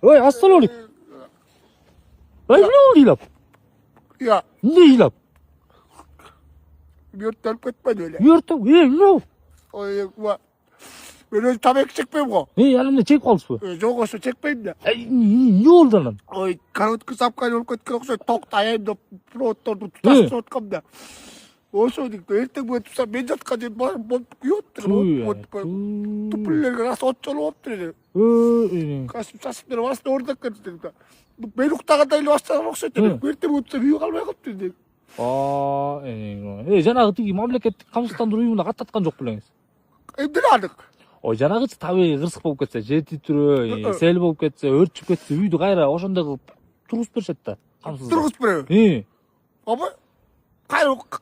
Ой, останови. Ой, ну илап. Я. Не илап. Мертвый кетпеді өле. Мертв. Ну. Ой, мен өзі табек чекпеймін ғой. Әлемде чек қалыспы. Жоқ осы чекпеймін да. Не oldu lan? Ой, короткий сапқан өліп кеткен ұқсайды. Тоқтайын деп проводтарды тұтасып отқам да. Осы ертең бүгін тұсам мен жатқан жер болып күйіп тұр. Түпілерге рас от жолып отыр. Қасым сасып беріп астына ордақ кетті. Мен ұқтағанда елі бастаған ұқсайды. Ертең бүгін тұсам үй қалмай қалыпты. Жаңағы тиги мамлекеттик камсыздандыруу уюмуна каттаткан жок белеңиз. Эмне анық? Ой, жанагы табигый кырсык болуп кетсе, жети түрөө, сел болуп кетсе, өртүп кетсе, үйдү кайра ошондой кылып тургузуп беришет да. Камсыз. Тургузуп береби? Аба?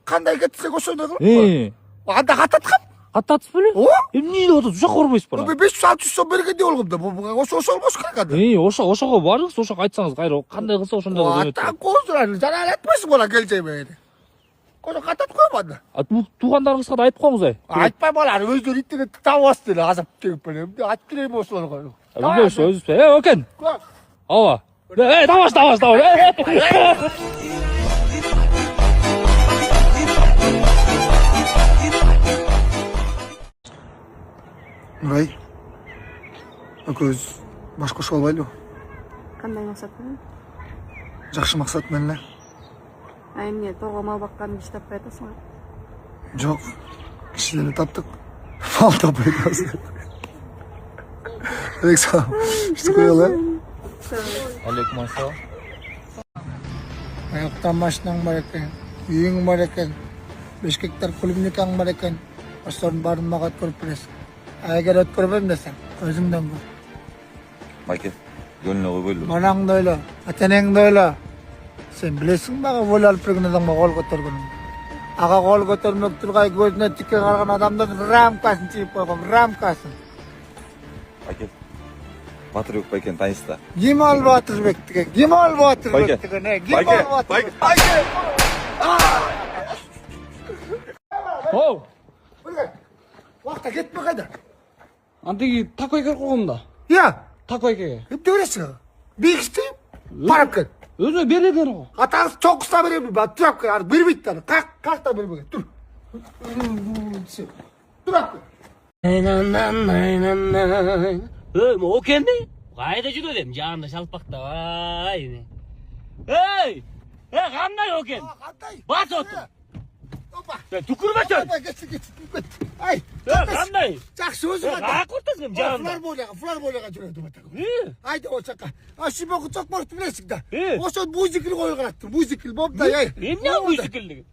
Кандай кетсек ошондой кылып? Анда каттаткан? Каттатып беле? Эмне деп атат? Ушак көрбөйсүз бара. 500 сом бергенде болгом да. Ошо болуш керек анда. Ошого барыңыз, ошого айтсаңыз кайра кандай кылса ошондой кылып. Ата козуран, жана айтпайсың бала келчейме. Кошо каттатып коем анда. Туугандарыңызга да айтып коюңуз ай. Айтпай балар, өздөрү интернетте таап алсын деле азап чегип белем. Айтып берем ошолорго. Өзүбүз. Окен. Ооба. Даваш. Нурай. Көз башкаша болбойлу. Кандай максат менен? Жакшы максат менен эле. Эмне, тоо мал бакканды иш таппай атасың? Жок. Кишилерди таптык. Мал таппай атасың. Александр, что кылалы? Алейкум ассалам. Аяктан машинаң бар экен, үйүң бар экен, Бишкектер клубникаң бар экен. Ошолордун баарын мага өткөрүп бересиң. Эгер өткөрбөйм десең, өзүңдөн көр. Майке, gönlüne koyuyorlar. Manang da öyle, atanang da öyle. Sen bilesin bana vol alıp birgin adamga kol götürgünüm. Ağa kol götürmek turgay gözüne tike kargan adamdan ramkasın çiğip koygan, ramkasın. Майке, Батыр yok Байкен tanıştı. Gimal Batır Bekti'ge, Gimal Batır Bekti'ge ne? Gimal Batır Bekti'ge. Оу. Vakta gitme kadar. Антиги тако эке койгомда. Ya, Тако эке. hep de öylesin. Bir isteyim, parap gel. Өзү бередер го. Atağız çok kısa vereyim, bak dur hakkı, bir bitti. Kalk da bir bugün, dur. Dur hakkı. 뭐 오겠네? 가이드 주도 됨. 자한다 샬박다. 와이네. 에이! 야, 간다 오겠. Kantay. 봤어 또. Hoppa. 야, 두꾸르바쳐. Hadi geçsin. Ay. 야, 간다. Çak sözü 야, kadar. 가 꼴tasım 자한다. Flar boylaga жүрөдү бата. 예. Haydi o çaka. Aşıbakı çok boş bilesin da. 예. O son muzikil koyuyor attı. Muzikil bom da ya. Emne müzikildi?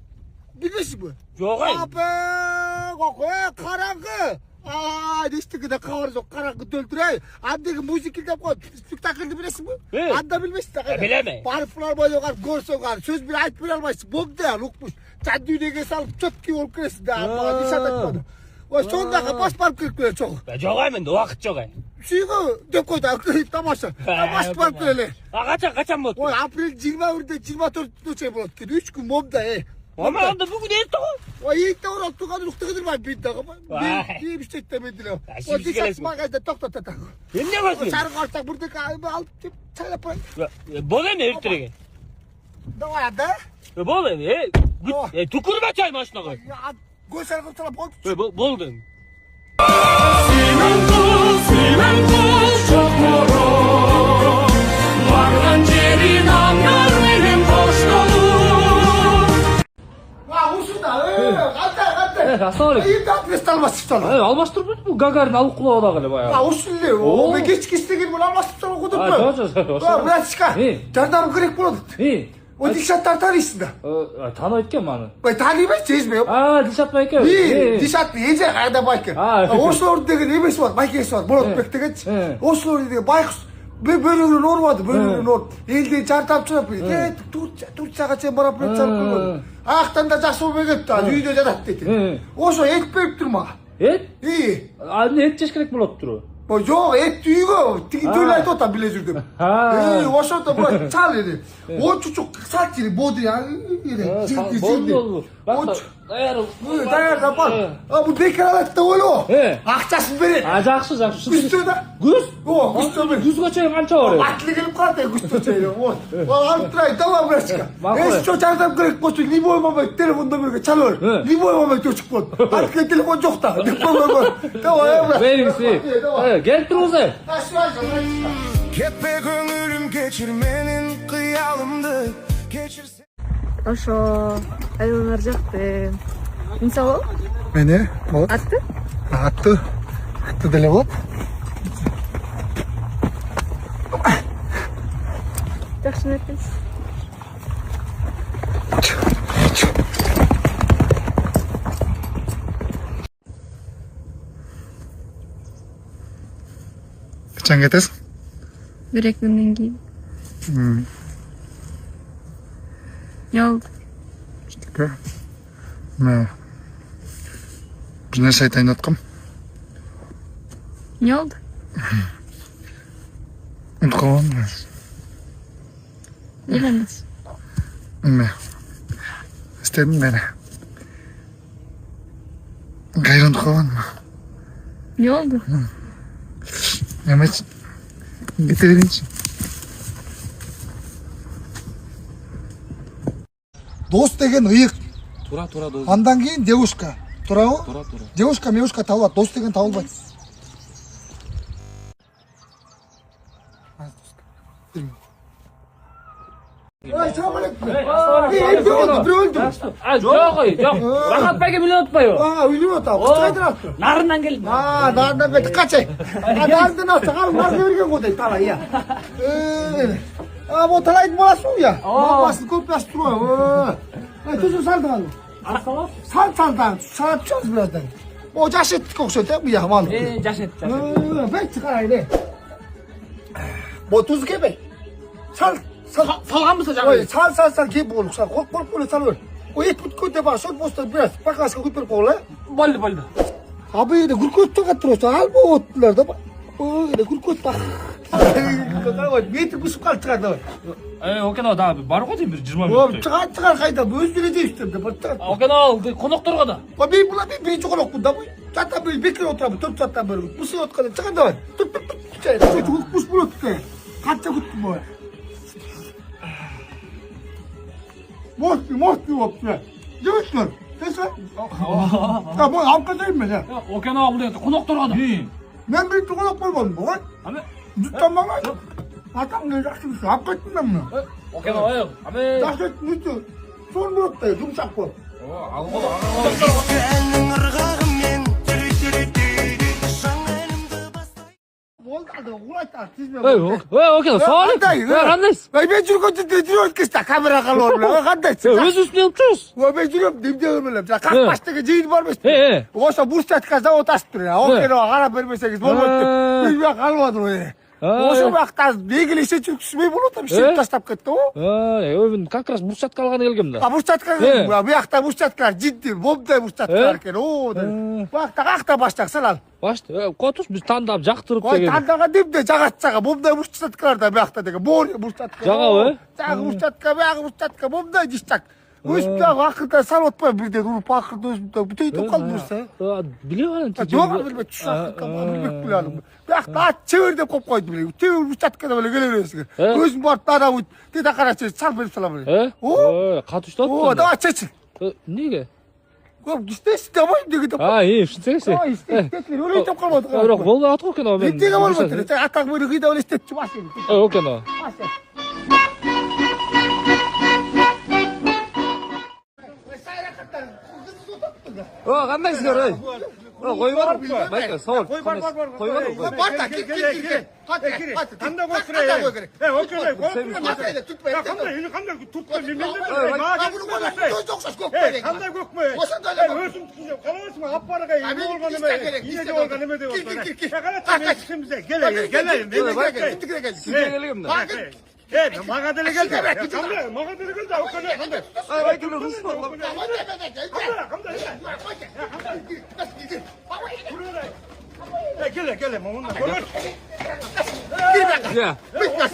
Bilmesin bu. Yok ay. Abi, kokuya karanlık. Aa, işte ki de kavarız o karanlık döldürey. Andaki muzikil de koy. Spektakıldı bilesin bu. Anda bilmesin de. Bileme. Bari flar boyuyor, görsen söz bir ait bir almayısın. Bom da ya, lukmuş. Sen düğüne salıp çöp gibi ol kresin da. Bana dışarıda etmedi. O sonunda baş park kırık çok. 야, 저가면 너 와크 저가. Sigo dökoydu akıllı tamamsa. Tamam park öyle. 가차 못. O April 24'de 24'de şey buldu. 3 gün bomda Ama anda bugün etti o. O ilk de orada tukadı noktadır var bir dakika. Vay. Bir bir şey demediler. şimdi O dışarı gelesin. magazda tok. Emne O basın? sarı kartak burada kaybı alıp çay yapar. 뭐가 내 일들에게? Ne var da? 뭐가 내? 두꾸르바쳐 이 마시나가. Ya göster kurtala boy. 뭐든? Ya usun da. Kalk. Assalamualeykum. İyi de adres almasın sana. Алмаштырып бүт бул Гагарин алып кулап эле баягы. Ya usun ne? O geç kistegen bunu almasın sana okudun mu? Жо. Братчика, жардам керек болады. O Дишаттар танисың да. Тааныбайт экен маны. Ой, тааныбайсың, сезбей. Дишат байке. Дишат эже кайда байке. Ошолор деген эмеси бар, байкеси бар, Болотбек дегенчи. Ошолор деген байкуш бөлөгүнөн орбады, бөлөгүнөн ор. Элден жардам чыгып, Турцияга чейин барып чалып койгон. Аяктан да жакшы болбой кетти, үйдө жатат деди. Ошо эт берип тур мага. Эт? Эмне эт жеш керек болот туру. Жок, эт үйгө тиги төлөй айтып атам биле жүрдүм. Ошондо бул чал эди. О чучук сачили боду я. Даяар. Даяар запал. Bu dekralatda болоо. Акчасын берет. Жакшы. Күстөө да. Күз? Күстөө бер. Күзгө чейин канча бар? Батлы келип калды күстөө чейин. Вот. Алтрай давай брачка. Что жардам керек болсо любой момент телефондо берге чалыр. Любой момент өчүп калат. Арка телефон жок та. Давай брат. Бериңси. Келип тургузай. Kepe gönlüm geçirmenin kıyalımdı geçirse. Ошо айланар жакты. Мисалы, Мени вот. атты? Атты деле вот. Жакшы нерсеңиз. Качан кетесиң? Бир эки күндөн кийин. Жол. Мен бир нерсе айтайын деп аткам. Не oldu? Унутуп калгам. Неге эмес? Мен истедим мени. Кайра унутуп калгам. Не oldu? Эмес. Кете берейинчи. Дос деген ыйык. Тура дос. Андан кийин девушка. Туурабы? Тура. Девушка табылат, дос деген табылбайт. Assalamu alaikum. Жок. Рахат байке билип атпайбы? Үйлөнүп атабы. Кайдан аттың? Нарынан келдим. Нарынан кетип качай. Нардан атса калып нар берген го дейт талай я. Бу талайдын баласы у я. Бабасын көп жаш турабы. Түзү салдыган. Салдан. Салып чөз бираздан. О жаш еттик окшойт бу я мал. Жаш эт. Бек чыгарайлы. Бу туз кебей. Салганбыз Ой, сал кеп болуп, кол сал бер. Ой, эт бүткөндө бар, сол бостон бираз бакаска куйуп берип койгула. Болду. Абыйды күркөттө каттырып, албап оттулар да. Ой, күркөт бар. Ой, метр бусуп калып чыгарды. Окено да бар го дейм бир 20 Ой, мүнөт. чыгар кайда, өздөрү дейсиздер да. Окено конокторго да. Ой, мен була мен жоколокмун да. Чата бир бекер отурам, 4 сааттан бери. Бусуп атканда чыгар давай. Туп. Бус болот ке. Канча күттүм ой. Морти болуптур. Жибиттер. Тесо. Бу алкадайм мен. Окено бул конокторго да. Мен бир конок болбодум бу. Жуттамаган. Атамды жакшы көрсө, алып кеттим мен муну. Окено аме. Жакшы нүтү. Сон болот да, жумшак болот. Elin ırgağımмен Şan elimde bastay. Болду, улайтар, тизме. Окено, саалейкум. Кандайсыз? Мен жүргөндө жүрөт кesta камера калып. Кандайсың? Өзүбүздүн алып Ой, мен жүрөм, демде эмелеп. Как баштагы жыйын бар эмес. Ошо бурчатка завод ачып тур. Окено карап бермесеңиз болбойт деп. Мен калбадым ой. Ошо убакта бегиле иши жүргүзбөй болот, иши таштап кетти го. Мен как раз бурчатка алганы келгем да. Бурчатка, буякта бурчаткалар жидди, момдай бурчаткалар экен. Буякта какта баштаксың ал. Башты, котуш биз тандап жактырып Ой, деген. тандаган демде жагатсага, момдай бурчаткалар да буякта деген. Бор бурчатка. Жагабы? Жагы бурчатка, буягы бурчатка, момдай жиштак. Өзүмдө акырда салып атпай бирден уруп акырда өзүмдө бүтөйтүп калдырса. Биле алам. Жок билбейт, билбек билем. Буякта ат чебер деп коюп койду биле. Чебер бурчаткада эле келе бересиңер. Өзүм барып ада бут, деде карачы салып берип салам эле. Катыштап. Давай чечи. Неге? Көп иштейсиң дабай деге деп. Иштесеңчи. Иштейсиң, өлөйтүп калбады. Бирок болду атып окено мен. Иштеге болбойт. Атак мыйды кыйда эле иштетчи башын. Окено. Кандайсыңар ой? Койбор. Байка, соор. Койбор. Барда, кел. Кандай кой керек? Окей, кандай туткан кандай көкмө? Өзүм түшүнөм. Калабысың ап барга эме болгон эме. Ине болгон эме деп атпайбы. Келе. Мага деле келди. Мага деле келди. Окей, кандай? Байкеле руслар. Кандай? Келе, мамам. Я. Bekle.